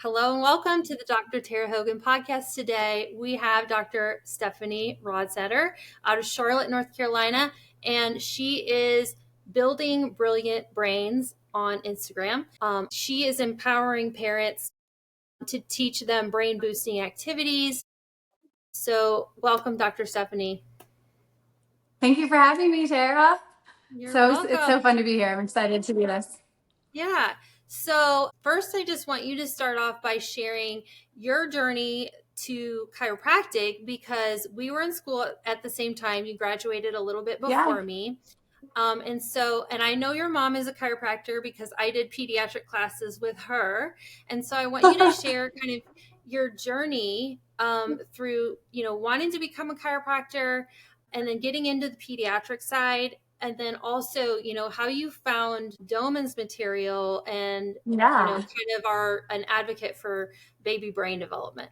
Hello and welcome to the Dr. Tara Hogan podcast. Today we have Dr. Stefanie Rodsater out of Charlotte, North Carolina, and she is building brilliant brains on Instagram. She is empowering parents to teach them brain boosting activities. So welcome, Dr. Stefanie. Thank you for having me, Tara. You're welcome. It's so fun to be here. I'm excited to do this. Yeah. So first, I just want you to start off by sharing your journey to chiropractic, because we were in school at the same time. You graduated a little bit before me. And I know your mom is a chiropractor because I did pediatric classes with her. And so I want you to share kind of your journey through, wanting to become a chiropractor and then getting into the pediatric side. And then also, how you found Doman's material and, kind of are an advocate for baby brain development.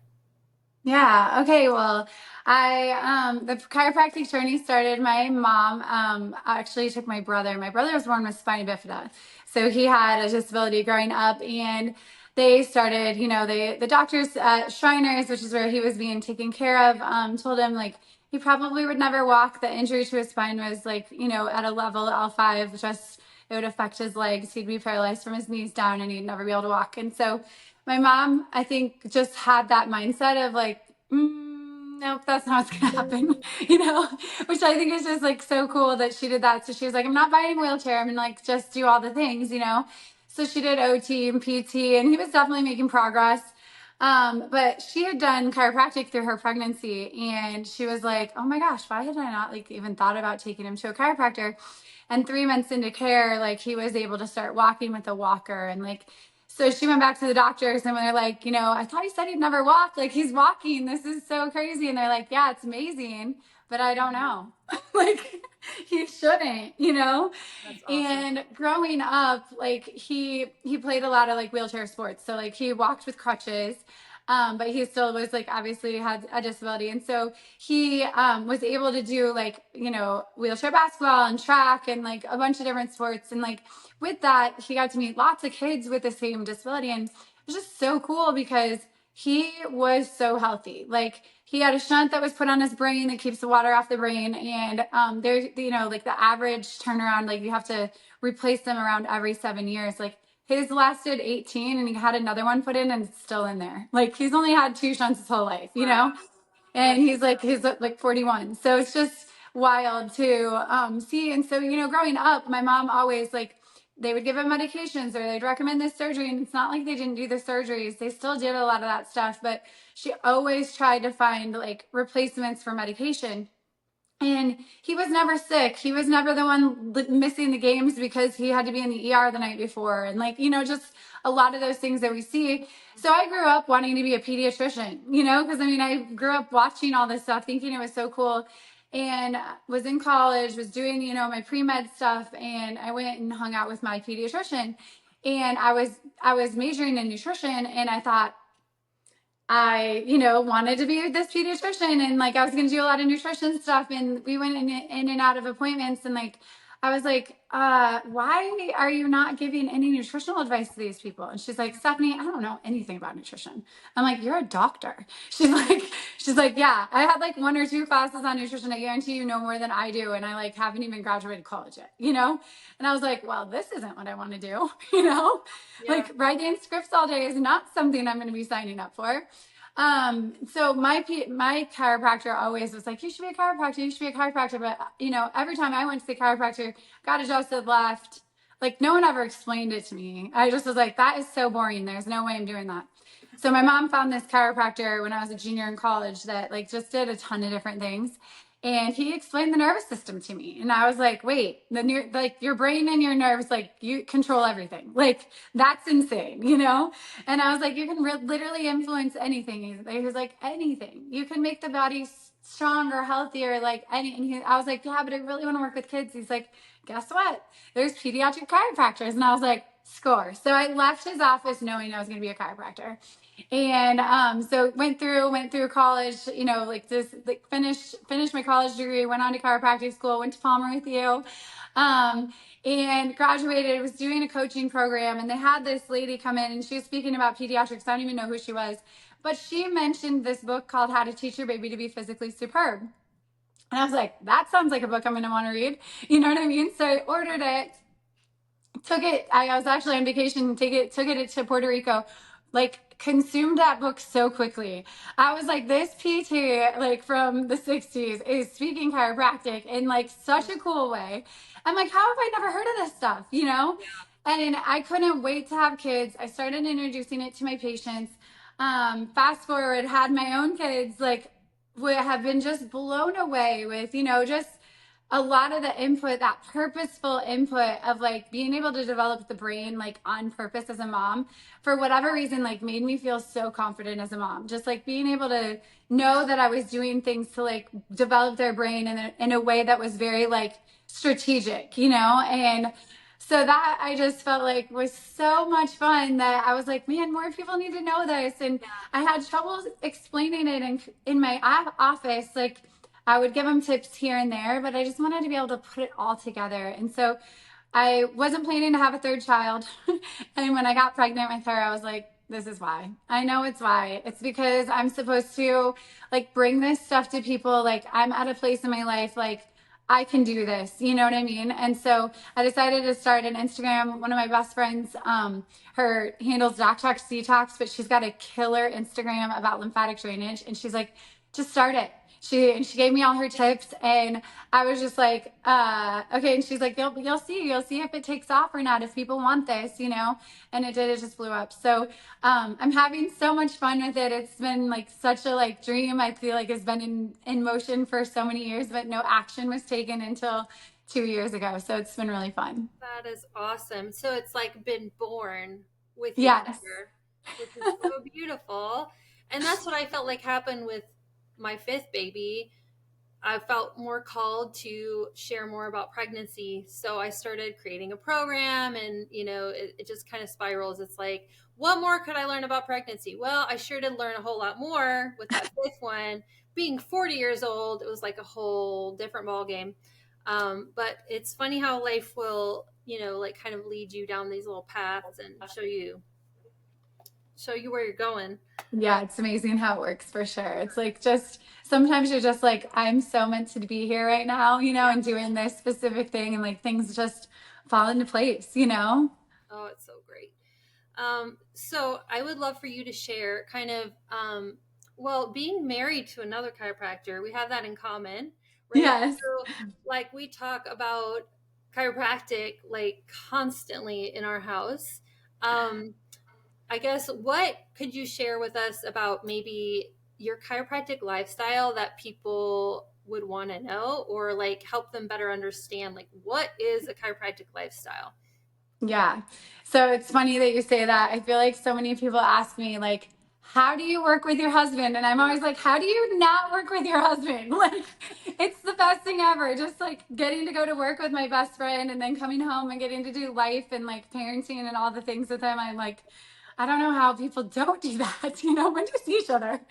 Yeah. Okay. Well, the chiropractic journey started. My mom actually took my brother. My brother was born with spina bifida, so he had a disability growing up, and they started. The doctors at Shriners, which is where he was being taken care of, told him like he probably would never walk. The injury to his spine was like at a level L5, just it would affect his legs. He'd be paralyzed from his knees down, and he'd never be able to walk. And so my mom, I think, just had that mindset of like, nope, that's not what's going to happen, which I think is just like so cool that she did that. So she was like, I'm not buying a wheelchair. I'm going to like just do all the things. So she did OT and PT, and he was definitely making progress. But she had done chiropractic through her pregnancy, and she was like, oh my gosh, why had I not like even thought about taking him to a chiropractor? And 3 months into care, like he was able to start walking with a walker, and like, so she went back to the doctors and they're like, I thought he said he'd never walk. Like, he's walking. This is so crazy. And they're like, yeah, it's amazing, but I don't know. Like, he shouldn't, That's awesome. And growing up, like he played a lot of like wheelchair sports. So like he walked with crutches. But he still was like obviously had a disability, and so he was able to do like wheelchair basketball and track and like a bunch of different sports, and like with that he got to meet lots of kids with the same disability, and it was just so cool because he was so healthy. Like he had a shunt that was put on his brain that keeps the water off the brain, and there like the average turnaround, like you have to replace them around every 7 years. Like his lasted 18, and he had another one put in and it's still in there. Like he's only had 2 shunts his whole life, and he's like 41. So it's just wild to see. And so, growing up, my mom always like, they would give him medications or they'd recommend this surgery. And it's not like they didn't do the surgeries. They still did a lot of that stuff, but she always tried to find like replacements for medication. And he was never sick. He was never the one missing the games because he had to be in the ER the night before. And like, just a lot of those things that we see. So I grew up wanting to be a pediatrician, because I grew up watching all this stuff, thinking it was so cool, and was in college, was doing, my pre-med stuff. And I went and hung out with my pediatrician, and I was majoring in nutrition, and I thought, I, wanted to be this pediatrician, and like I was going to do a lot of nutrition stuff, and we went in and out of appointments, and like I was like, why are you not giving any nutritional advice to these people? And she's like, Stephanie, I don't know anything about nutrition. I'm like, you're a doctor. She's like, yeah, I had like 1 or 2 classes on nutrition. I guarantee you know more than I do, and I like haven't even graduated college yet, And I was like, well, this isn't what I want to do, Yeah. Like writing scripts all day is not something I'm going to be signing up for. So my chiropractor always was like, you should be a chiropractor, you should be a chiropractor. But, every time I went to the chiropractor, got adjusted, left, like no one ever explained it to me. I just was like, that is so boring. There's no way I'm doing that. So my mom found this chiropractor when I was a junior in college that like just did a ton of different things. And he explained the nervous system to me. And I was like, wait, like your brain and your nerves, like you control everything. Like that's insane, And I was like, you can literally influence anything. He was like, anything. You can make the body stronger, healthier, like any. And I was like, yeah, but I really want to work with kids. He's like, guess what? There's pediatric chiropractors. And I was like, score. So I left his office knowing I was going to be a chiropractor. And so went through college, you know, like just like finished my college degree, went on to chiropractic school, went to Palmer with you. And graduated, was doing a coaching program, and they had this lady come in and she was speaking about pediatrics. I don't even know who she was, but she mentioned this book called How to Teach Your Baby to Be Physically Superb. And I was like, that sounds like a book I'm going to want to read. You know what I mean? So I ordered it, took it. I was actually on vacation, took it to Puerto Rico, like consumed that book so quickly. I was like, this PT like from the 60s is speaking chiropractic in like such a cool way. I'm like, how have I never heard of this stuff, you know? And I couldn't wait to have kids. I started introducing it to my patients. Fast forward, had my own kids, like would have been just blown away with, you know, just a lot of the input, that purposeful input of like being able to develop the brain like on purpose as a mom, for whatever reason, like made me feel so confident as a mom. Just like being able to know that I was doing things to like develop their brain in a way that was very like strategic, you know? And so that I just felt like was so much fun that I was like, man, more people need to know this. And I had trouble explaining it in my office, like I would give them tips here and there, but I just wanted to be able to put it all together. And so I wasn't planning to have a third child. And when I got pregnant with her, I was like, this is why. I know it's why. It's because I'm supposed to like bring this stuff to people. Like I'm at a place in my life, like I can do this, you know what I mean? And so I decided to start an Instagram. One of my best friends, her handles Detox Detox, but she's got a killer Instagram about lymphatic drainage. And she's like, just start it. She gave me all her tips, and I was just like, okay. And she's like, you'll see if it takes off or not, if people want this, you know. And it did. It just blew up. So I'm having so much fun with it. It's been like such a like dream. I feel like it's been in motion for so many years, but no action was taken until 2 years ago. So it's been really fun. That is awesome. So it's like been born with you Yes. here, which is so beautiful. And that's what I felt like happened with my fifth baby. I felt more called to share more about pregnancy. So I started creating a program, and, you know, it just kind of spirals. It's like, what more could I learn about pregnancy? Well, I sure did learn a whole lot more with that fifth one. Being 40 years old, it was like a whole different ballgame. But it's funny how life will, you know, like kind of lead you down these little paths and show you where you're going. Yeah, it's amazing how it works for sure. It's like just sometimes you're just like, I'm so meant to be here right now, you know, and doing this specific thing, and like things just fall into place, you know? Oh, it's so great. So I would love for you to share kind of, well, being married to another chiropractor, we have that in common, right? Yes. So, like, we talk about chiropractic like constantly in our house. I guess what could you share with us about maybe your chiropractic lifestyle that people would want to know, or like help them better understand, like, what is a chiropractic lifestyle? Yeah. So it's funny that you say that. I feel like so many people ask me, like, how do you work with your husband? And I'm always like, how do you not work with your husband? Like, it's the best thing ever. Just like getting to go to work with my best friend and then coming home and getting to do life and like parenting and all the things with him. I'm like, I don't know how people don't do that, you know, when you see each other.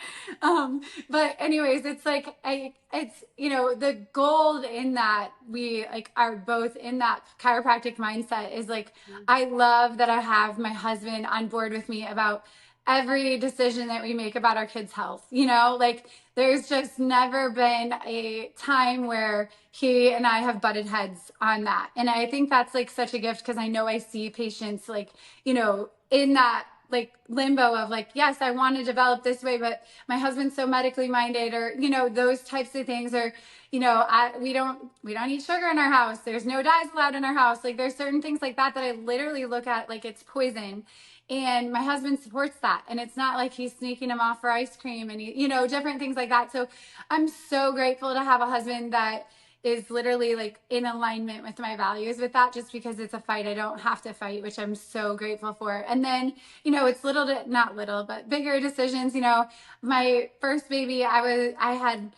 But anyways, it's like, it's, you know, the gold in that we like are both in that chiropractic mindset is like, I love that I have my husband on board with me about every decision that we make about our kids' health. You know, like there's just never been a time where he and I have butted heads on that. And I think that's like such a gift, because I know I see patients like, you know, in that like limbo of like, yes, I want to develop this way, but my husband's so medically minded, or, you know, those types of things. Or, you know, we don't eat sugar in our house. There's no dyes allowed in our house. Like there's certain things like that that I literally look at like it's poison. And my husband supports that. And it's not like he's sneaking him off for ice cream and, you know, different things like that. So I'm so grateful to have a husband that is literally like in alignment with my values with that, just because it's a fight I don't have to fight, which I'm so grateful for. And then, you know, it's not little, but bigger decisions. You know, my first baby, I had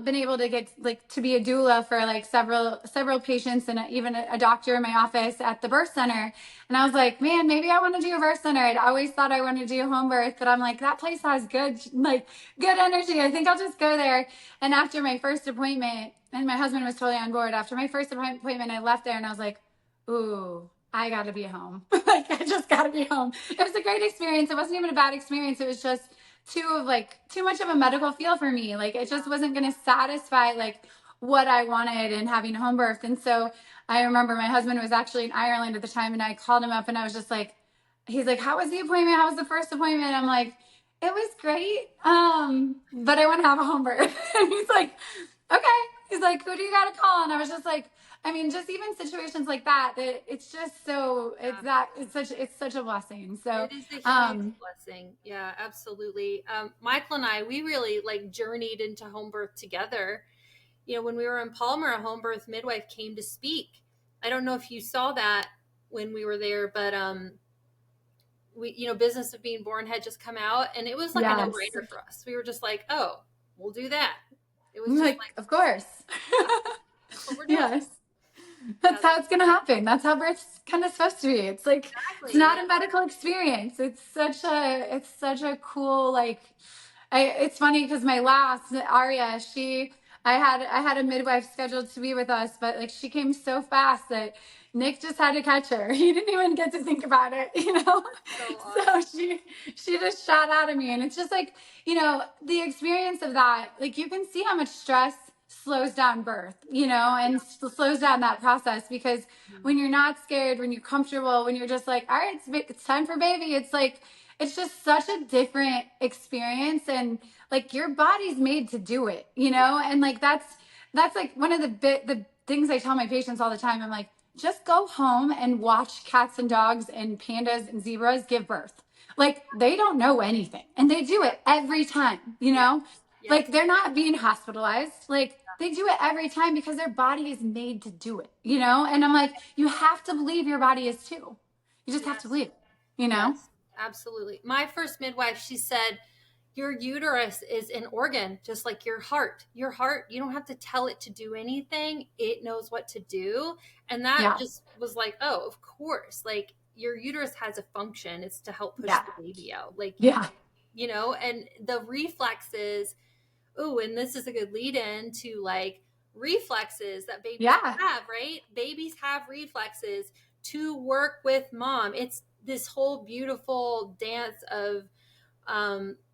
been able to get like to be a doula for like several patients and even a doctor in my office at the birth center. And I was like, man, maybe I want to do a birth center. I'd always thought I wanted to do home birth, but I'm like, that place has good energy. I think I'll just go there. And after my first appointment, and my husband was totally on board. After my first appointment, I left there and I was like, ooh, I got to be home. Like, I just got to be home. It was a great experience. It wasn't even a bad experience. It was just too much of a medical feel for me. Like, it just wasn't going to satisfy like what I wanted in having a home birth. And so I remember my husband was actually in Ireland at the time, and I called him up and I was just like, he's like, how was the appointment? How was the first appointment? I'm like, it was great. But I want to have a home birth. And he's like, okay. He's like, who do you got to call? And I was just like, I mean, just even situations like that, that it's just so it's such a blessing. So, It is a huge blessing. Yeah, absolutely. Michael and I, we really like journeyed into home birth together. You know, when we were in Palmer, a home birth midwife came to speak. I don't know if you saw that when we were there, but we, you know, Business of Being Born had just come out, and it was like a yes. no-brainer for us. We were just like, oh, we'll do that. It was I'm just like, like, of course. yeah, that's what we're doing. Yes. Yeah, That's how it's going to happen. That's how birth's kind of supposed to be. It's like, it's exactly. not a medical experience. It's such a cool, like, it's funny because my last Aria, I had a midwife scheduled to be with us, but like she came so fast that Nick just had to catch her. He didn't even get to think about it, you know? So So awesome. she just shot out of me. And it's just like, you know, the experience of that, like you can see how much stress slows down birth, you know, and slows down that process because Mhm. when you're not scared, when you're comfortable, when you're just like, all right, it's time for baby, it's like, it's just such a different experience. And like your body's made to do it, you know? And like, that's like one of the things I tell my patients all the time. I'm like, just go home and watch cats and dogs and pandas and zebras give birth. Like they don't know anything and they do it every time, you Yeah. know? Yes. Like they're not being hospitalized. Like they do it every time because their body is made to do it, you know? And I'm like, you have to believe your body is too. You just have to Yes. believe it, you know? Yes. Absolutely. My first midwife, she said, your uterus is an organ, just like your heart. Your heart, you don't have to tell it to do anything. It knows what to do. And that Yeah. just was like, oh, of course. Like your uterus has a function. It's to help push Yeah. the baby out. Like, Yeah. you know, and the reflexes. Oh, and this is a good lead in to like reflexes that babies Yeah. have, right? Babies have reflexes to work with mom. It's this whole beautiful dance of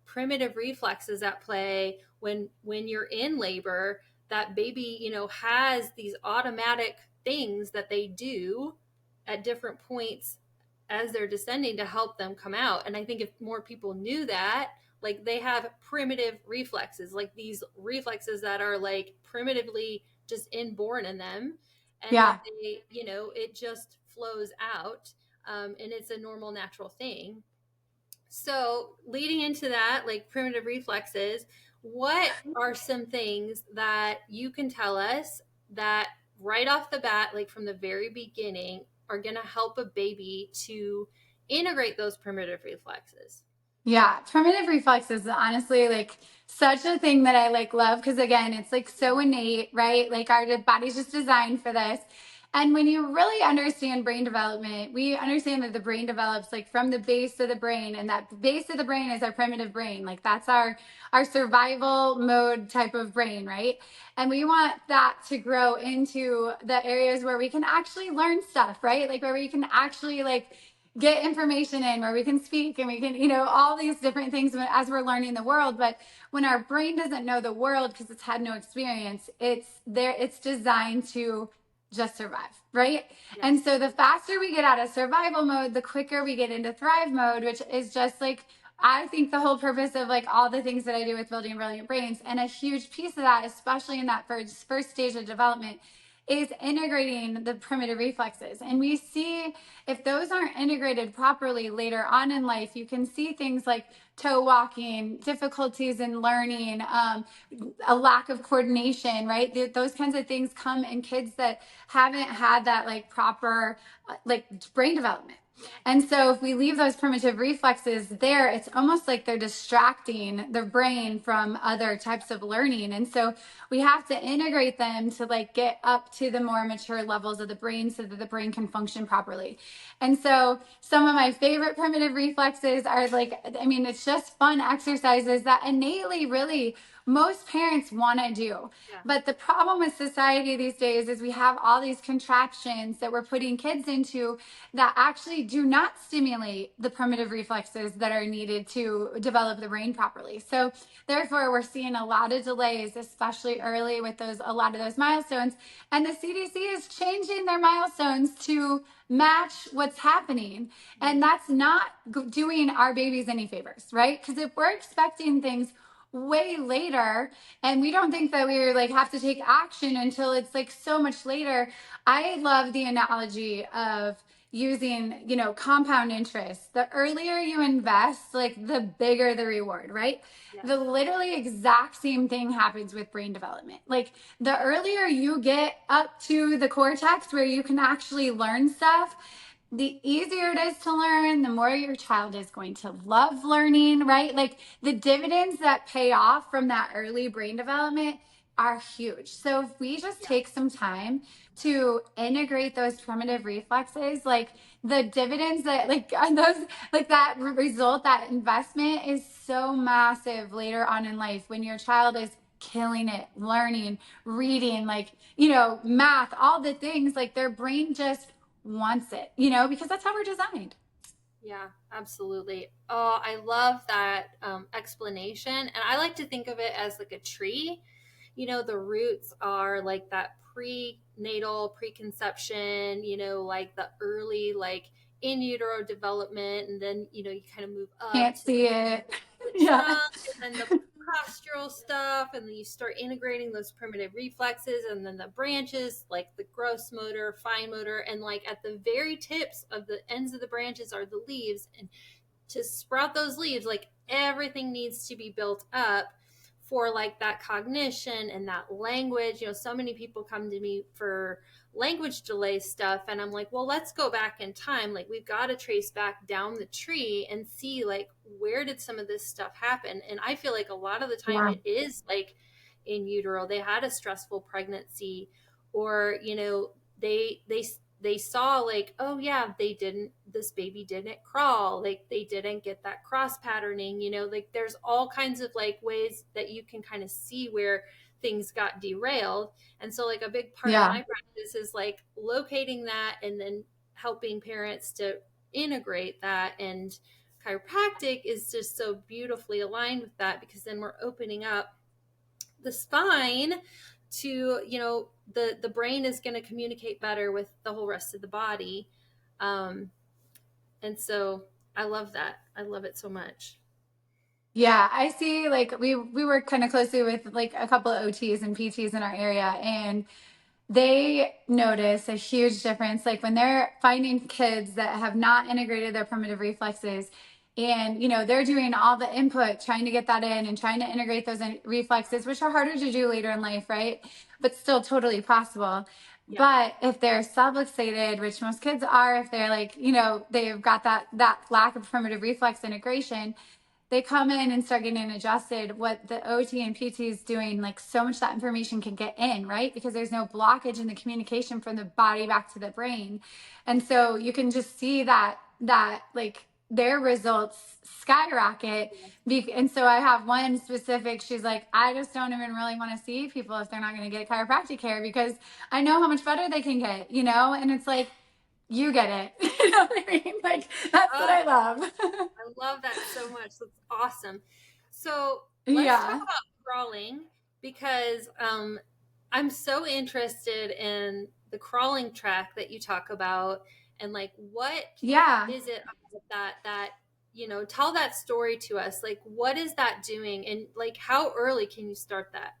primitive reflexes at play when you're in labor. That baby, you know, has these automatic things that they do at different points as they're descending to help them come out. And I think if more people knew that, like they have primitive reflexes, like these reflexes that are like primitively just inborn in them, and that Yeah. they, you know, it just flows out, and it's a normal natural thing. So, leading into that, like primitive reflexes, what are some things that you can tell us that right off the bat, like from the very beginning, are going to help a baby to integrate those primitive reflexes? Yeah, primitive reflexes is honestly like such a thing that I like love because again, it's like so innate, right? Like our body's just designed for this. And when you really understand brain development, we understand that the brain develops like from the base of the brain, and that base of the brain is our primitive brain. Like that's our survival mode type of brain, right? And we want that to grow into the areas where we can actually learn stuff, right? Like where we can actually like get information in, where we can speak and we can, you know, all these different things as we're learning the world. But when our brain doesn't know the world because it's had no experience, it's designed to just survive, right? And Yes. so the faster we get out of survival mode, the quicker we get into thrive mode, which is just like I think the whole purpose of like all the things that I do with building brilliant brains, and a huge piece of that, especially in that first stage of development, is integrating the primitive reflexes. And we see if those aren't integrated properly later on in life, you can see things like toe walking, difficulties in learning, a lack of coordination, right? Those kinds of things come in kids that haven't had that like proper like brain development. And so if we leave those primitive reflexes there, it's almost like they're distracting the brain from other types of learning. And so we have to integrate them to like get up to the more mature levels of the brain so that the brain can function properly. And so some of my favorite primitive reflexes are like, I mean, it's just fun exercises that innately really most parents want to do. Yeah. But the problem with society these days is we have all these contraptions that we're putting kids into that actually do not stimulate the primitive reflexes that are needed to develop the brain properly. So therefore, we're seeing a lot of delays, especially early with a lot of those milestones. And the CDC is changing their milestones to match what's happening. And that's not doing our babies any favors, right? Because if we're expecting things way later and we don't think that we like have to take action until it's like so much later. I love the analogy of using, compound interest. The earlier you invest, like the bigger the reward, right? Yeah. The literally exact same thing happens with brain development. Like the earlier you get up to the cortex where you can actually learn stuff, the easier it is to learn, the more your child is going to love learning, right? Like the dividends that pay off from that early brain development are huge. So if we just take some time to integrate those primitive reflexes, like the dividends that like on those, like that result, that investment is so massive later on in life when your child is killing it, learning, reading, like, math, all the things, like their brain just wants it, because that's how we're designed. Yeah, absolutely. Oh, I love that explanation. And I like to think of it as like a tree. The roots are like that prenatal, preconception, like the early, like in utero development. And then, you kind of move up Can't to see it. the Yeah. trunk and then the postural stuff, and then you start integrating those primitive reflexes, and then the branches like the gross motor, fine motor, and like at the very tips of the ends of the branches are the leaves. And to sprout those leaves, like everything needs to be built up for like that cognition and that language. So many people come to me for language delay stuff, and I'm like, well, let's go back in time. Like we've got to trace back down the tree and see like where did some of this stuff happen. And I feel like a lot of the time Yeah. it is like in utero they had a stressful pregnancy, or they saw like, oh yeah, this baby didn't crawl, like they didn't get that cross patterning, like there's all kinds of like ways that you can kind of see where things got derailed. And so like a big part of Yeah. my practice is like locating that and then helping parents to integrate that. And chiropractic is just so beautifully aligned with that, because then we're opening up the spine to, the brain is going to communicate better with the whole rest of the body. And so I love that. I love it so much. Yeah, I see. Like we work kind of closely with like a couple of OTs and PTs in our area, and they notice a huge difference. Like when they're finding kids that have not integrated their primitive reflexes, and they're doing all the input, trying to get that in and trying to integrate those reflexes, which are harder to do later in life, right? But still totally possible. Yeah. But if they're subluxated, which most kids are, if they're like, they've got that lack of primitive reflex integration, they come in and start getting adjusted. What the OT and PT is doing, like so much that information can get in, right? Because there's no blockage in the communication from the body back to the brain. And so you can just see that like their results skyrocket. And so I have one specific, she's like, I just don't even really want to see people if they're not going to get chiropractic care, because I know how much better they can get, and it's like, you get it. You know what I mean? Like, that's what I love. I love that so much. That's awesome. So let's talk Yeah. about crawling, because I'm so interested in the crawling track that you talk about, and like what Yeah. is it about that tell that story to us. Like what is that doing, and like how early can you start that?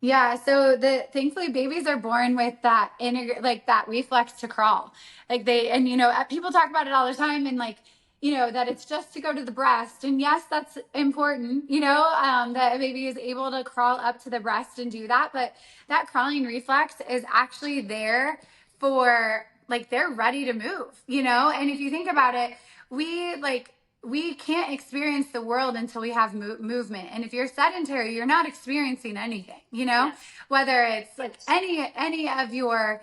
Yeah, so thankfully babies are born with that like that reflex to crawl. Like and people talk about it all the time, and like, that it's just to go to the breast. And yes, that's important, that a baby is able to crawl up to the breast and do that, but that crawling reflex is actually there for they're ready to move, you know? And if you think about it, we can't experience the world until we have movement. And if you're sedentary, you're not experiencing anything, you know, Yes. whether it's like any of your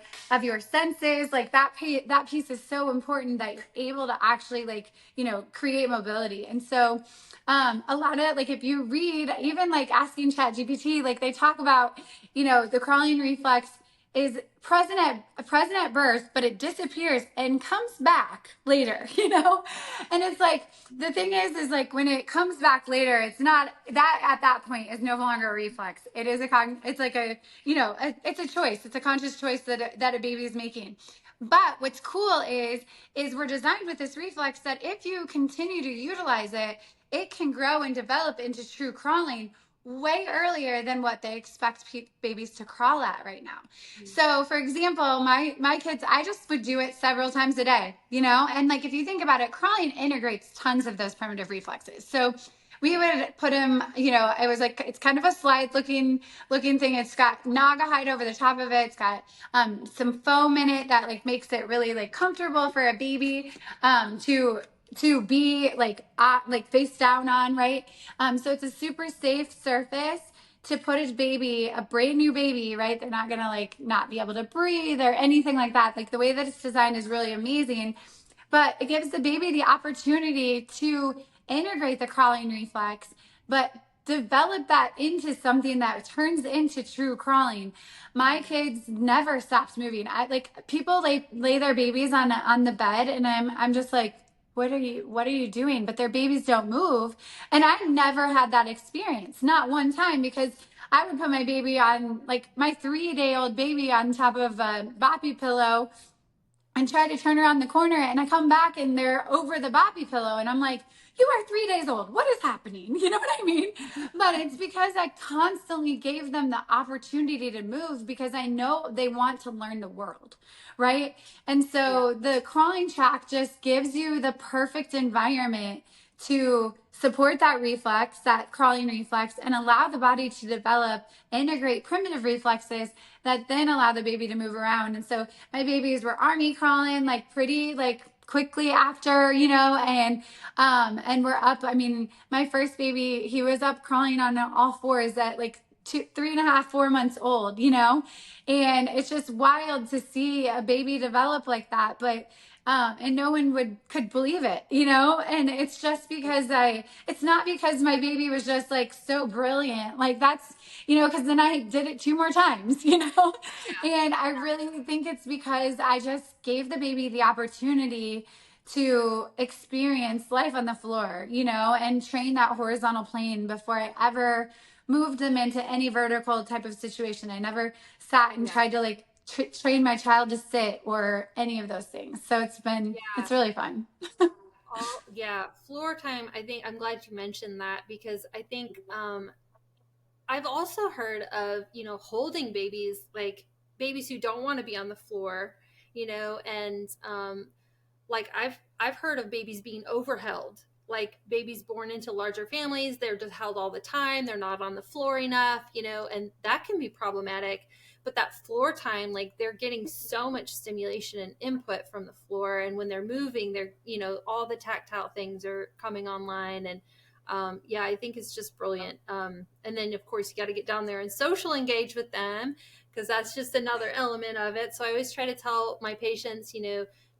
senses, like that piece is so important that you're able to actually like, you know, create mobility. And so a lot of like if you read even like asking ChatGPT, like they talk about, you know, the crawling reflex is present at birth, but it disappears and comes back later, you know? And it's like the thing is like when it comes back later, it's not that at that point is no longer a reflex. It is it's like a, you know, it's a choice. It's a conscious choice that a baby is making. But what's cool is we're designed with this reflex that if you continue to utilize it, it can grow and develop into true crawling way earlier than what they expect babies to crawl at right now. So, for example, my kids, I just would do it several times a day, you know? And like if you think about it, crawling integrates tons of those primitive reflexes. So, we would put him, you know, it was like it's kind of a slide looking thing. It's got naga hide over the top of it. It's got some foam in it that like makes it really like comfortable for a baby to be like face down on, right? So it's a super safe surface to put a brand new baby, right? They're not gonna like not be able to breathe or anything like that. Like the way that it's designed is really amazing, but it gives the baby the opportunity to integrate the crawling reflex, but develop that into something that turns into true crawling. My kids never stopped moving. I like people lay their babies on the bed, and I'm just like, what are you doing? But their babies don't move. And I never had that experience, not one time, because I would put my baby on, like my 3-day-old baby on top of a boppy pillow and try to turn around the corner, and I come back and they're over the boppy pillow, and I'm like, you are 3 days old. What is happening? You know what I mean? But it's because I constantly gave them the opportunity to move because I know they want to learn the world, right? And Yeah. so the crawling track just gives you the perfect environment to support that reflex, that crawling reflex, and allow the body to develop, integrate primitive reflexes that then allow the baby to move around. And so my babies were army crawling like pretty like quickly after, you know, and we're up. I mean, my first baby, he was up crawling on all fours at like 3.5, 4 months old, you know, and it's just wild to see a baby develop like that. But and no one could believe it, you know? And it's just because it's not because my baby was just like so brilliant. Like that's, you know, because then I did it 2 more times, you know? And I really think it's because I just gave the baby the opportunity to experience life on the floor, you know, and train that horizontal plane before I ever moved them into any vertical type of situation. I never sat and Yeah. tried to like train my child to sit or any of those things. So Yeah. it's really fun. Yeah. Floor time. I think I'm glad you mentioned that because I think I've also heard of, holding babies, like babies who don't want to be on the floor, and like I've heard of babies being overheld, like babies born into larger families, they're just held all the time, they're not on the floor enough, and that can be problematic. But that floor time, like they're getting so much stimulation and input from the floor, and when they're moving, they're all the tactile things are coming online. And yeah, I think it's just brilliant. And then of course you got to get down there and social engage with them, because that's just another element of it. So I always try to tell my patients,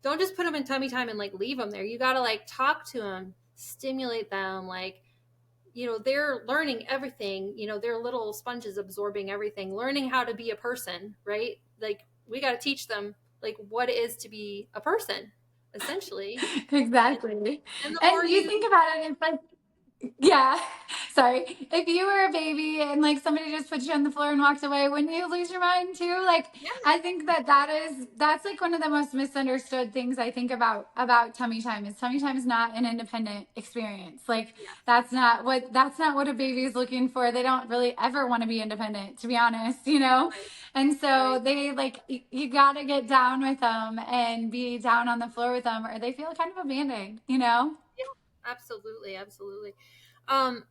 don't just put them in tummy time and like leave them there. You got to like talk to them, stimulate them. Like, they're learning everything, they're little sponges absorbing everything, learning how to be a person, right? Like we got to teach them like what it is to be a person, essentially. and, Exactly. and the more And you you, think about it, it's like, yeah. Sorry. If you were a baby and like somebody just put you on the floor and walked away, wouldn't you lose your mind too? Like, yeah, I think that's like one of the most misunderstood things I think about tummy time is tummy time is not an independent experience. Like, yeah, that's not what a baby is looking for. They don't really ever want to be independent, to be honest, you know? right, And so right. they like, you got to get down with them and be down on the floor with them or they feel kind of abandoned, you know? Yeah, absolutely, absolutely. Um,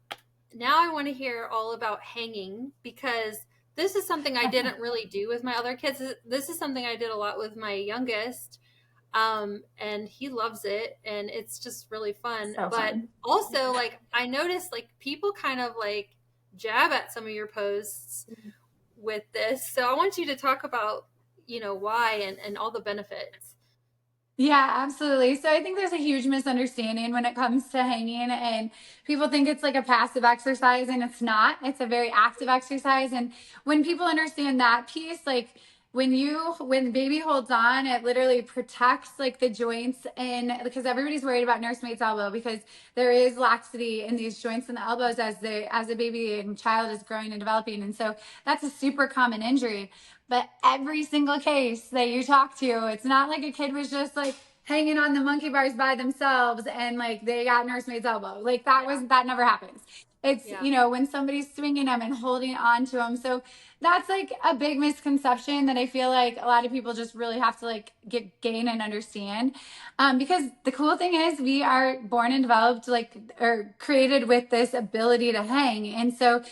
Now I want to hear all about hanging, because this is something I didn't really do with my other kids. This is something I did a lot with my youngest. And he loves it, and it's just really fun. So But fun. also, like, I noticed like people kind of like jab at some of your posts with this. So I want you to talk about, why and all the benefits. Yeah, absolutely. So I think there's a huge misunderstanding when it comes to hanging, and people think it's like a passive exercise, and it's not. It's a very active exercise. And when people understand that piece, like when baby holds on, it literally protects like the joints, and because everybody's worried about nursemaid's elbow, because there is laxity in these joints and the elbows as a baby and child is growing and developing. And so that's a super common injury. But every single case that you talk to, it's not like a kid was just like hanging on the monkey bars by themselves and like they got nursemaids elbow. Like Yeah. that never happens. It's, Yeah. when somebody's swinging them and holding on to them. So that's like a big misconception that I feel like a lot of people just really have to like gain and understand. Because the cool thing is we are born and developed like, or created with this ability to hang. And so,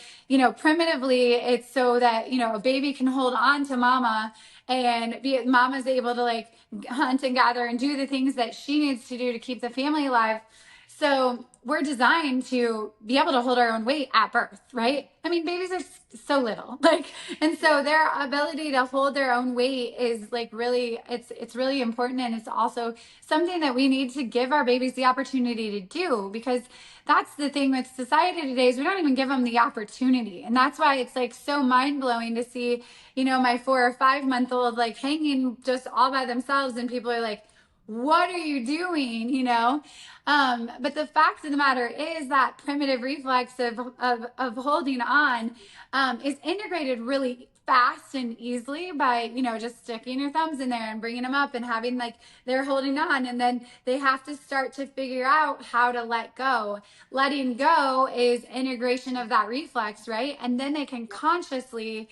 primitively it's so that, a baby can hold on to mama and mama's able to like hunt and gather and do the things that she needs to do to keep the family alive. So we're designed to be able to hold our own weight at birth, right? I mean, babies are so little, like, and so their ability to hold their own weight is like really, it's really important, and it's also something that we need to give our babies the opportunity to do, because that's the thing with society today is we don't even give them the opportunity, and that's why it's like so mind blowing to see, my 4 or 5 month old like hanging just all by themselves, and people are like, what are you doing, but the fact of the matter is that primitive reflex of holding on is integrated really fast and easily by, just sticking your thumbs in there and bringing them up and having like they're holding on, and then they have to start to figure out how to let go. Letting go is integration of that reflex, right? And then they can consciously,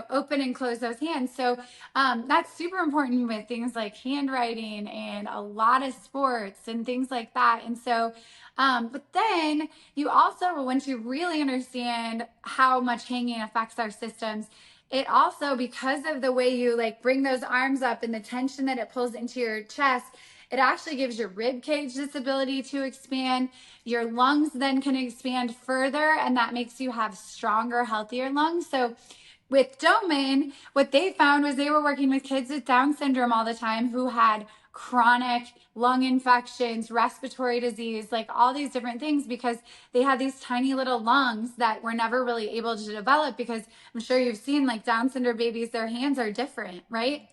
open and close those hands. So that's super important with things like handwriting and a lot of sports and things like that. And so, but then you also, once you really understand how much hanging affects our systems, it also, because of the way you like bring those arms up and the tension that it pulls into your chest, it actually gives your rib cage this ability to expand. Your lungs then can expand further, and that makes you have stronger, healthier lungs. So with Domain, what they found was they were working with kids with Down syndrome all the time who had chronic lung infections, respiratory disease, like all these different things, because they had these tiny little lungs that were never really able to develop, because I'm sure you've seen like Down syndrome babies, their hands are different, right?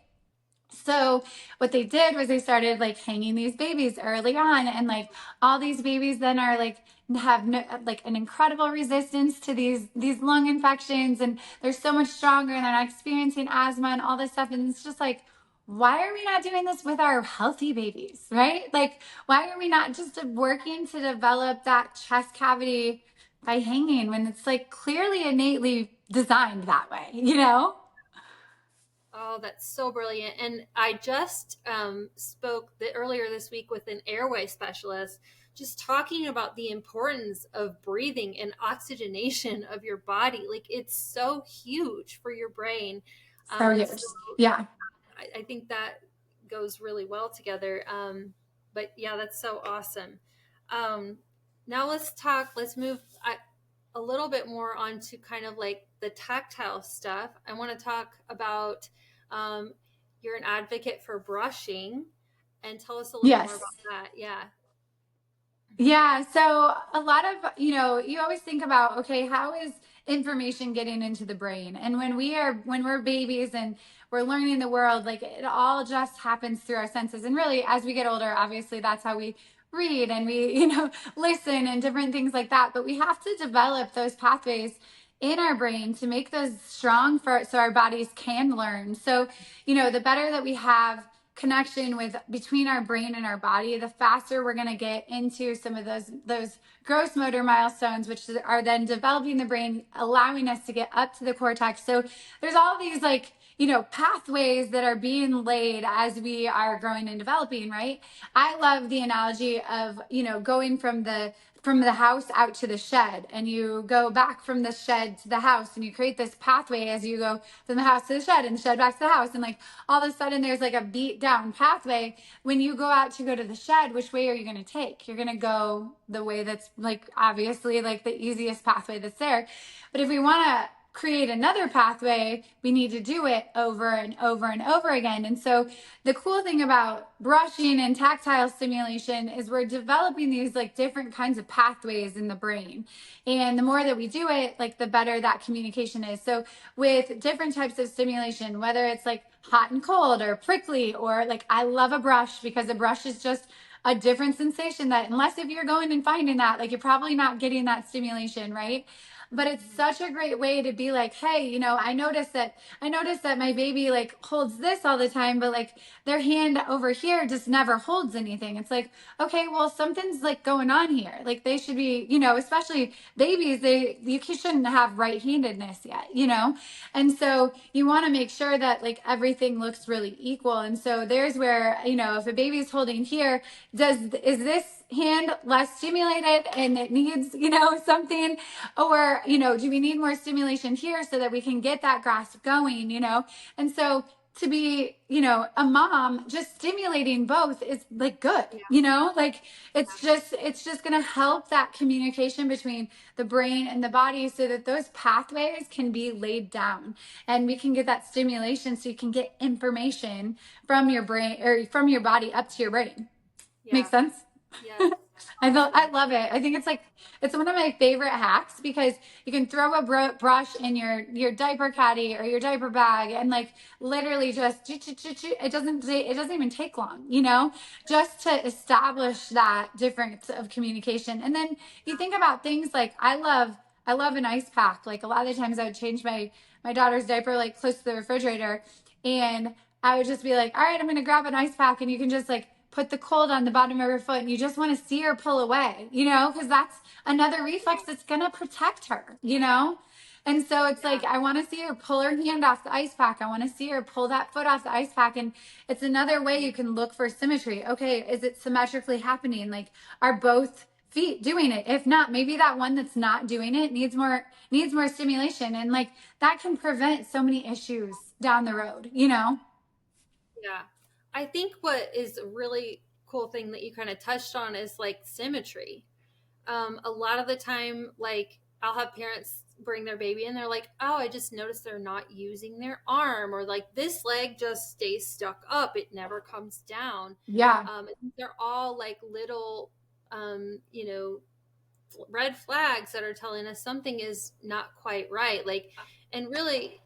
So what they did was they started like hanging these babies early on, and like all these babies then are like have no, like an incredible resistance to these lung infections, and they're so much stronger, and they're not experiencing asthma and all this stuff. And it's just like, why are we not doing this with our healthy babies, right? Like, why are we not just working to develop that chest cavity by hanging when it's like clearly innately designed that way, Oh, that's so brilliant. And I just spoke earlier this week with an airway specialist, just talking about the importance of breathing and oxygenation of your body. Like, it's so huge for your brain. So And huge. so Yeah. I think that goes really well together. But yeah, that's so awesome. Um, Now let's move a little bit more onto kind of like the tactile stuff. I want to talk about, um, you're an advocate for brushing, and tell us a little more Yes. about that. Yeah. Yeah. So a lot of, you always think about, okay, how is information getting into the brain? And when we're babies and we're learning the world, like it all just happens through our senses. And really, as we get older, obviously that's how we read and we, listen and different things like that. But we have to develop those pathways in our brain to make those strong so our bodies can learn. So, the better that we have connection with between our brain and our body, the faster we're going to get into some of those gross motor milestones, which are then developing the brain, allowing us to get up to the cortex. So there's all these like pathways that are being laid as we are growing and developing, right? I love the analogy of, going from the house out to the shed, and you go back from the shed to the house, and you create this pathway as you go from the house to the shed and the shed back to the house, and like all of a sudden there's like a beat down pathway. When you go out to go to the shed, which way are you going to take? You're going to go the way that's like obviously like the easiest pathway that's there. But if we want to create another pathway, we need to do it over and over and over again. And so the cool thing about brushing and tactile stimulation is we're developing these like different kinds of pathways in the brain. And the more that we do it, like the better that communication is. So with different types of stimulation, whether it's like hot and cold or prickly, or like I love a brush, because a brush is just a different sensation that, unless if you're going and finding that, like you're probably not getting that stimulation, right? But it's such a great way to be like, hey, I noticed that my baby like holds this all the time, but like their hand over here just never holds anything. It's like, okay, well, something's like going on here. Like they should be, especially babies, you shouldn't have right-handedness yet. And so you want to make sure that like everything looks really equal. And so there's where, if a baby's holding here, is this hand less stimulated and it needs, something, or, do we need more stimulation here so that we can get that grasp going? And so to be, a mom, just stimulating both is like good, Yeah. like it's just going to help that communication between the brain and the body so that those pathways can be laid down, and we can get that stimulation so you can get information from your brain or from your body up to your brain. Yeah. Makes sense? Yes. I love it. I think it's one of my favorite hacks, because you can throw a brush in your diaper caddy or your diaper bag, and like literally just it doesn't even take long, just to establish that difference of communication. And then you think about things like I love an ice pack. Like a lot of the times I would change my daughter's diaper like close to the refrigerator, and I would just be like, all right, I'm gonna grab an ice pack, and you can just like put the cold on the bottom of her foot, and you just want to see her pull away, because that's another reflex that's going to protect her. And so it's Yeah. like, I want to see her pull her hand off the ice pack. I want to see her pull that foot off the ice pack. And it's another way you can look for symmetry. Okay, is it symmetrically happening? Like, are both feet doing it? If not, maybe that one that's not doing it needs more stimulation. And like that can prevent so many issues down the road. Yeah. I think what is a really cool thing that you kind of touched on is like symmetry. A lot of the time, like I'll have parents bring their baby and they're like, oh, I just noticed they're not using their arm, or like this leg just stays stuck up. It never comes down. Yeah. They're all like little, um, you know, red flags that are telling us something is not quite right. Like, and really,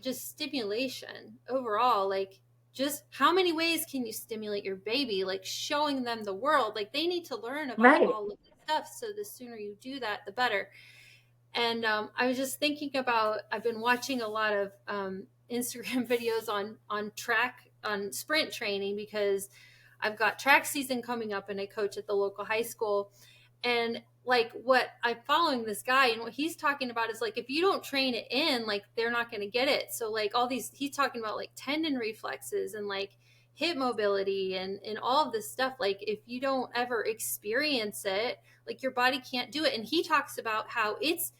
just stimulation overall, like, just how many ways can you stimulate your baby? Like, showing them the world. Like, they need to learn about Right. all of this stuff. So, the sooner you do that, the better. And I was just thinking about, I've been watching a lot of Instagram videos on sprint training, because I've got track season coming up and I coach at the local high school. And like what I'm following this guy, and what he's talking about is like, if you don't train it in, like they're not going to get it. So like all these, he's talking about like tendon reflexes and like hip mobility and all of this stuff. Like if you don't ever experience it, like your body can't do it. And he talks about how it's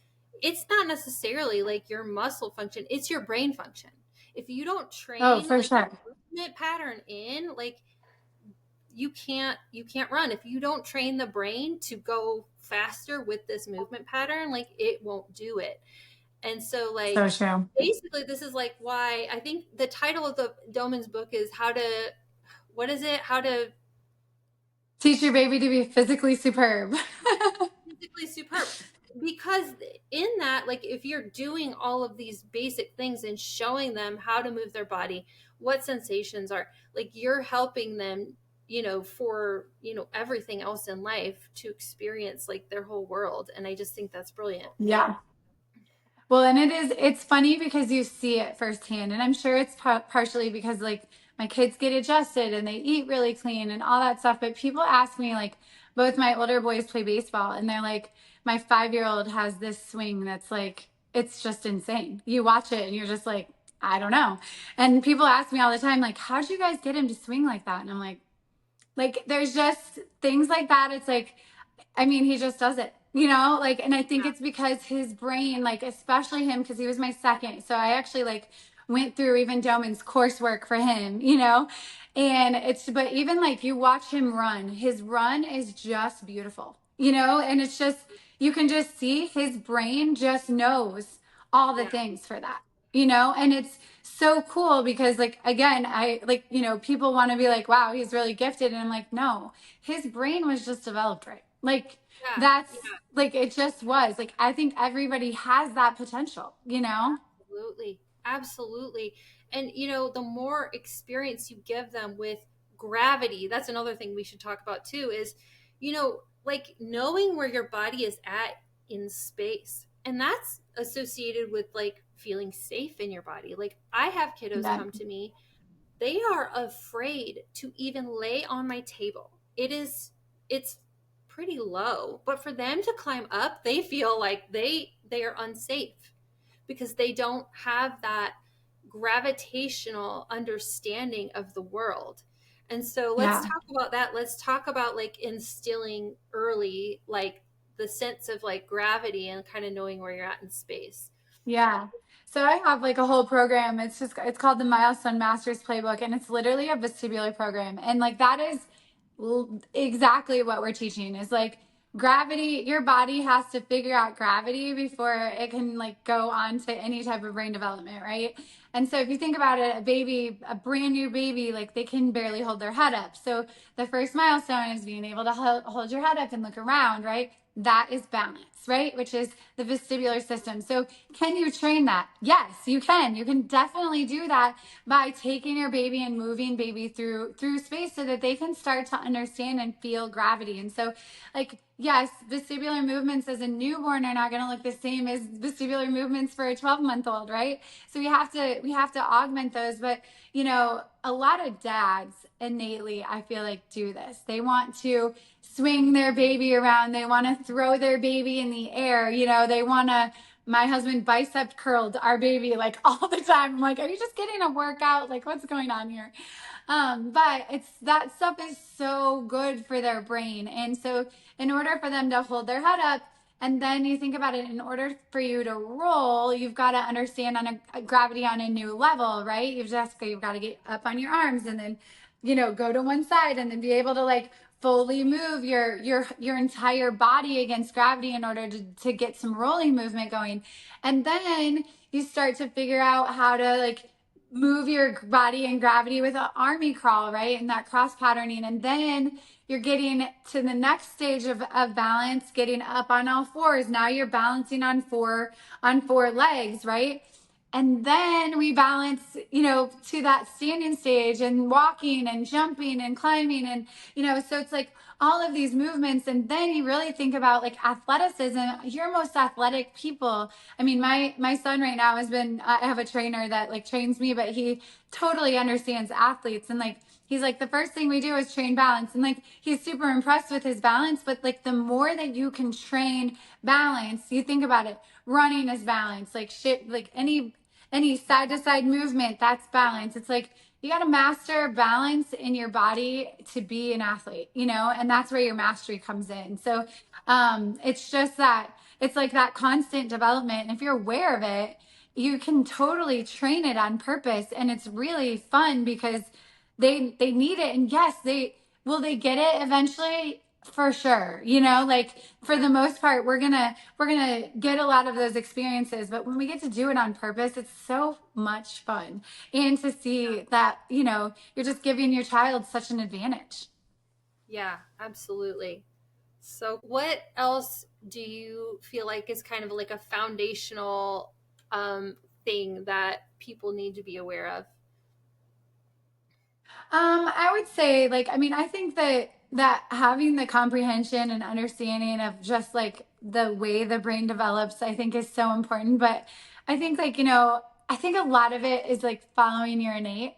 not necessarily like your muscle function, it's your brain function. If you don't Oh, train for like the sure. movement pattern in, like you can't run. If you don't train the brain to go faster with this movement pattern, like it won't do it. And so like So true. basically this is like why I think the title of the Doman's book is what is it? How to Teach your baby to be physically superb. physically superb. Because in that, like if you're doing all of these basic things and showing them how to move their body, what sensations are, like you're helping them, for everything else in life to experience like their whole world. And I just think that's brilliant. Yeah. Well, and it's funny because you see it firsthand. And I'm sure it's partially because like my kids get adjusted and they eat really clean and all that stuff. But people ask me, like, both my older boys play baseball, and they're like, my 5-year-old has this swing that's like, it's just insane. You watch it and you're just like, I don't know. And people ask me all the time, like, how'd you guys get him to swing like that? And I'm like, there's just things like that. It's like, I mean, he just does it, you know, like, and I think Yeah. it's because his brain, like, especially him, because he was my second. So I actually like went through even Doman's coursework for him, you know, and it's, but even like you watch him run, his run is just beautiful, you know, and it's just, you can just see his brain just knows all the Yeah. things for that, you know, and it's so cool because like, again, I like, you know, people want to be like, wow, he's really gifted. And I'm like, no, his brain was just developed right. Like Yeah. that's Yeah. like it just was. Like I think everybody has that potential, you know? Absolutely. Absolutely. And the more experience you give them with gravity, that's another thing we should talk about too, is, like knowing where your body is at in space. And that's associated with like feeling safe in your body. Like I have kiddos Yeah. come to me, they are afraid to even lay on my table. It's pretty low, but for them to climb up, they feel like they are unsafe because they don't have that gravitational understanding of the world. And so let's Yeah. talk about that. Let's talk about like instilling early, like the sense of like gravity and kind of knowing where you're at in space. Yeah. So I have like a whole program. It's called the Milestone Masters Playbook, and it's literally a vestibular program. And like that is exactly what we're teaching is like gravity. Your body has to figure out gravity before it can like go on to any type of brain development, right? And so if you think about it, a baby, a brand new baby, like they can barely hold their head up. So the first milestone is being able to hold your head up and look around, right? That is balance, right? Which is the vestibular system. So can you train that? Yes, you can. You can definitely do that by taking your baby and moving baby through space so that they can start to understand and feel gravity. And so like yes, vestibular movements as a newborn are not going to look the same as vestibular movements for a 12-month-old, right? So we have to augment those, but you know, a lot of dads innately, I feel like, do this. They want to swing their baby around. They want to throw their baby in the air. You know, they want to, my husband bicep curled our baby like all the time. I'm like, are you just getting a workout? Like, what's going on here? But it's that stuff is so good for their brain. And so, in order for them to hold their head up, and then you think about it, in order for you to roll, you've got to understand on a gravity on a new level, right? You've got to get up on your arms and then, you know, go to one side and then be able to like fully move your entire body against gravity in order to get some rolling movement going. And then you start to figure out how to like move your body in gravity with an army crawl, right? And that cross patterning. And then you're getting to the next stage of balance, getting up on all fours. Now you're balancing on four legs, right? And then we balance, you know, to that standing stage and walking and jumping and climbing. And, you know, so it's like all of these movements. And then you really think about like athleticism. Your most athletic people. I mean, my son right now I have a trainer that like trains me, but he totally understands athletes. And like, he's like, the first thing we do is train balance. And like, he's super impressed with his balance. But like, the more that you can train balance, you think about it, running is balance, like shit, like any side to side movement, that's balance. It's like you got to master balance in your body to be an athlete, you know, and that's where your mastery comes in. So it's just that it's like that constant development. And if you're aware of it, you can totally train it on purpose. And it's really fun because they need it. And yes, they get it eventually for sure, you know, like for the most part we're gonna get a lot of those experiences, but when we get to do it on purpose, it's so much fun. And to see that, you know, you're just giving your child such an advantage. Yeah, absolutely. So, what else do you feel like is kind of like a foundational thing that people need to be aware of? I would say, like, I mean, I think that having the comprehension and understanding of just like the way the brain develops, I think is so important. But I think, like, you know, I think a lot of it is like following your innate,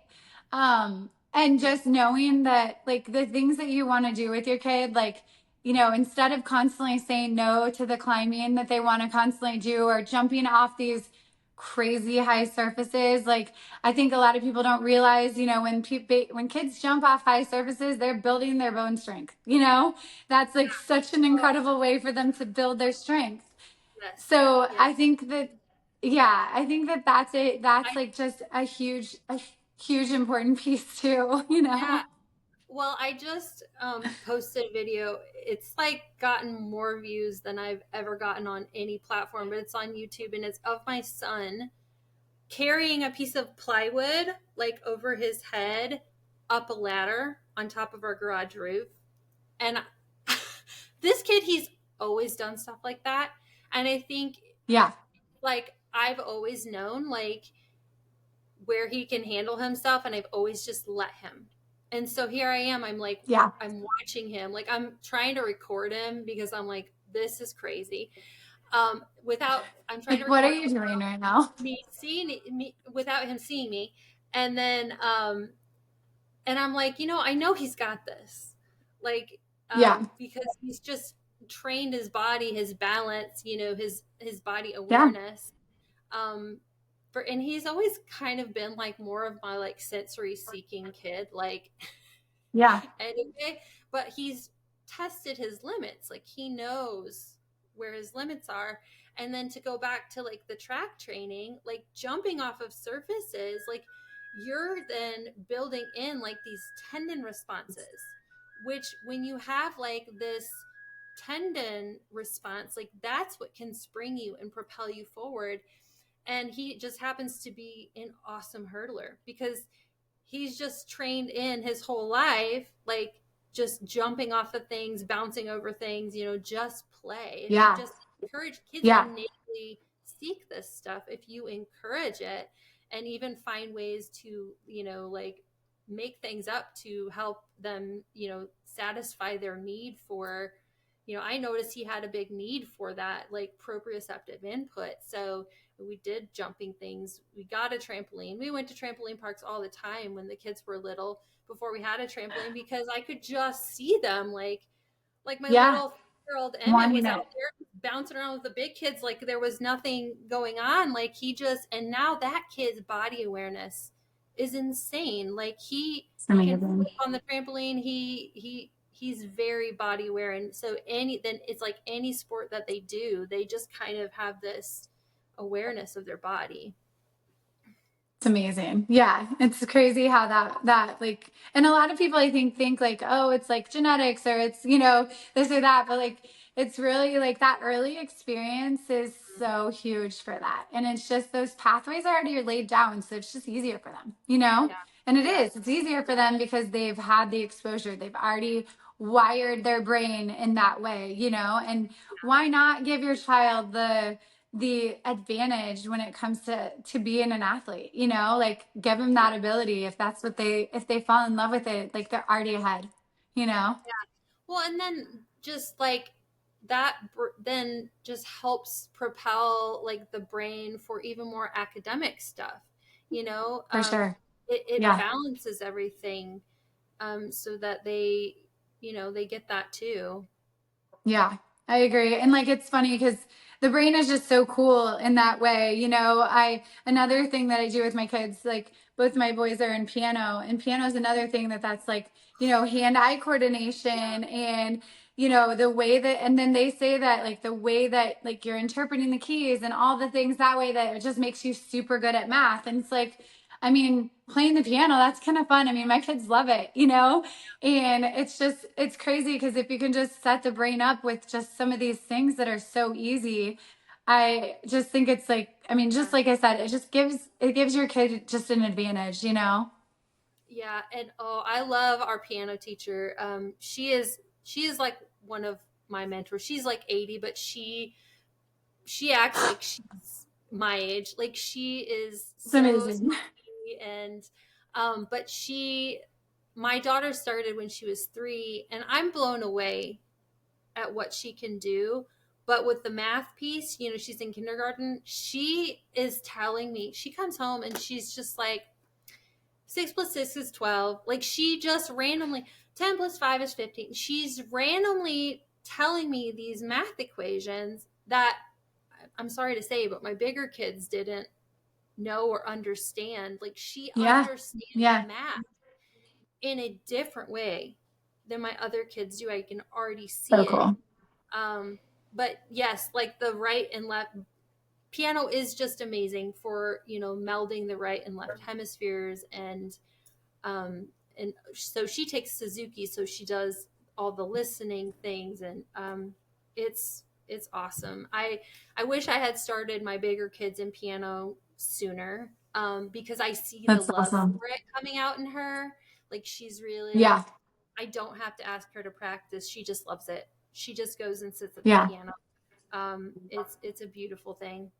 and just knowing that, like, the things that you want to do with your kid, like, you know, instead of constantly saying no to the climbing that they want to constantly do or jumping off these crazy high surfaces. Like I think a lot of people don't realize, you know, when kids jump off high surfaces, they're building their bone strength. You know, that's like such an Oh, incredible way for them to build their strength. yes. So Yes. I think that, yeah, I think that that's it. That's I, like just a huge important piece too. You yeah. know? Well, I just posted a video. It's like gotten more views than I've ever gotten on any platform, but it's on YouTube and it's of my son carrying a piece of plywood like over his head up a ladder on top of our garage roof. And this kid, he's always done stuff like that. And I think Yeah, like I've always known like where he can handle himself and I've always just let him. And so here I am, yeah. I'm watching him. Like I'm trying to record him because I'm like this is crazy. Without I'm trying to Like, what are record you doing right now? me seeing me without him seeing me. And then and I'm like, I know he's got this. Like Yeah, because he's just trained his body, his balance, his body yeah, awareness. Um and he's always kind of been like more of my like sensory seeking kid, like yeah, anyway, but he's tested his limits. Like he knows where his limits are. And then to go back to like the track training, like jumping off of surfaces, like you're then building in like these tendon responses, which when you have like this tendon response, like that's what can spring you and propel you forward. And he just happens to be an awesome hurdler because he's just trained in his whole life, like just jumping off of things, bouncing over things, just play. If you yeah, just encourage kids yeah, innately seek this stuff, if you encourage it and even find ways to, like make things up to help them, satisfy their need for, I noticed he had a big need for that, like proprioceptive input. So we did jumping things. We got a trampoline. We went to trampoline parks all the time when the kids were little before we had a trampoline because I could just see them like my yeah. little year old Emmett Wanting was out it. there bouncing around with the big kids like there was nothing going on. Like he just and now that kid's body awareness is insane. Like It's he can amazing. flip on the trampoline. He's very body aware. And so then it's like any sport that they do, they just kind of have this awareness of their body. It's amazing. Yeah, it's crazy how that like, and a lot of people I think like, oh, it's like genetics or it's, you know, this or that, but like it's really like that early experience is so huge for that. And it's just those pathways are already laid down, so it's just easier for them, you know? Yeah. And it Yeah. is. It's easier for them because they've had the exposure. They've already wired their brain in that way, you know? And why not give your child the advantage when it comes to being an athlete, you know, like give them Yeah. that ability if they fall in love with it, like they're already ahead, you know. Well, and then just like that then just helps propel like the brain for even more academic stuff, you know For um sure. it Yeah. balances everything, so that they get that too. Yeah, I agree. And like it's funny because the brain is just so cool in that way. You know, I another thing that I do with my kids, like both my boys are in piano, and piano is another thing that's like, you know, hand-eye coordination and you know, the way that and then they say that like the way that like you're interpreting the keys and all the things that way that it just makes you super good at math. And it's like, I mean, playing the piano, that's kind of fun. I mean, my kids love it, you know? And it's crazy because if you can just set the brain up with just some of these things that are so easy, I just think it's like, I mean, just Yeah. like I said, it gives your kid just an advantage, you know? Yeah, and oh, I love our piano teacher. She is like one of my mentors. She's like 80, but she acts like she's my age. Like she is It's so amazing. sweet. And but my daughter started when she was 3 and I'm blown away at what she can do. But with the math piece, she's in kindergarten. She is telling me, she comes home and she's just like, 6 plus 6 is 12. Like she just randomly, 10 plus 5 is 15. She's randomly telling me these math equations that I'm sorry to say, but my bigger kids didn't. know or understand. Like she Yeah. understands Yeah. math in a different way than my other kids do. I can already see So it. cool. Um, but yes, like the right and left piano is just amazing for, melding the right and left hemispheres. Um, and so she takes Suzuki, so she does all the listening things, and it's awesome. I wish I had started my bigger kids in piano sooner, because I see the That's love awesome. for it coming out in her. Like she's Yeah. really, I don't have to ask her to practice. She just loves it. She just goes and sits at the Yeah. piano. It's a beautiful thing.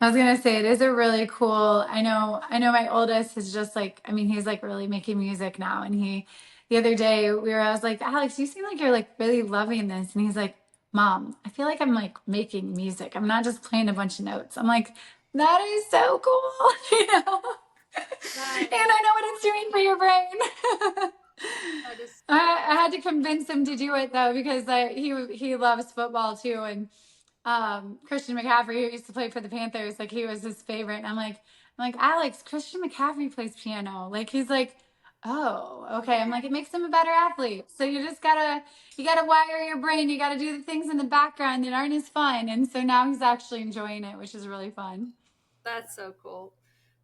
I was gonna say it is a really cool. I know my oldest is just like, I mean, he's like really making music now. And the other day I was like, Alex, you seem like you're like really loving this. And he's like, Mom, I feel like I'm like making music. I'm not just playing a bunch of notes. I'm like, that is so cool, you know? And Yes, I know what it's doing for your brain. that is so I awesome. had to convince him to do it though, because he loves football too. And Christian McCaffrey, who used to play for the Panthers, like he was his favorite. And I'm like, Alex, Christian McCaffrey plays piano. Like he's like, oh, okay. I'm like, it makes him a better athlete. So you gotta wire your brain. You gotta do the things in the background that aren't as fun. And so now he's actually enjoying it, which is really fun. That's so cool.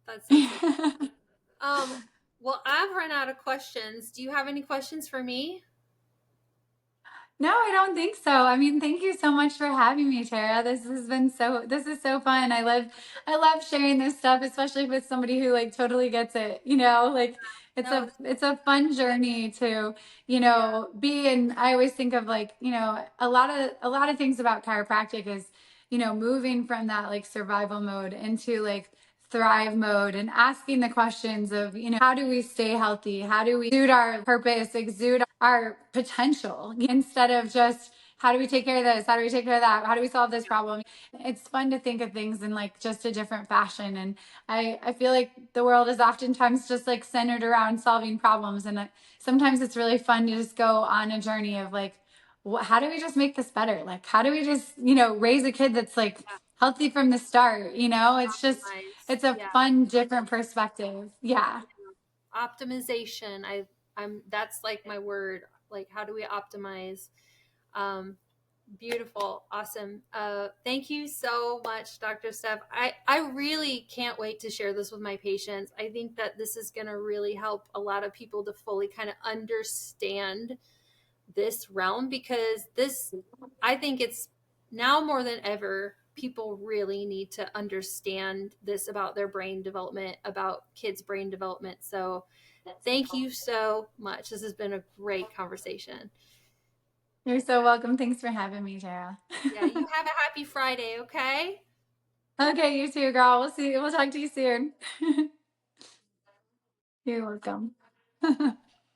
That's so cool. Um, well, I've run out of questions. Do you have any questions for me? No, I don't think so. I mean, thank you so much for having me, Tara. This is so fun. I love sharing this stuff, especially with somebody who like totally gets it, you know, like No, it's a fun journey to, yeah, be in. I always think of like, a lot of things about chiropractic is, moving from that like survival mode into like thrive mode and asking the questions of, how do we stay healthy? How do we exude our purpose, exude our potential instead of just how do we take care of this? How do we take care of that? How do we solve this problem? It's fun to think of things in like just a different fashion. And I feel like the world is oftentimes just like centered around solving problems. And sometimes it's really fun to just go on a journey of like, how do we just make this better? Like, how do we just, raise a kid that's like yeah, healthy from the start? It's just, optimize. it's a Yeah, fun, different perspective. Yeah. optimization. I'm that's like my word. Like, how do we optimize? Um, Beautiful, awesome. Thank you so much, Dr. Steph. I really can't wait to share this with my patients. I think that this is going to really help a lot of people to fully kind of understand this realm, because I think it's now more than ever, people really need to understand this about their brain development, about kids' brain development. So thank you so much. This has been a great conversation. You're so welcome. Thanks for having me, Tara. Yeah, you have a happy Friday, okay? Okay, you too, girl. We'll talk to you soon. You're welcome.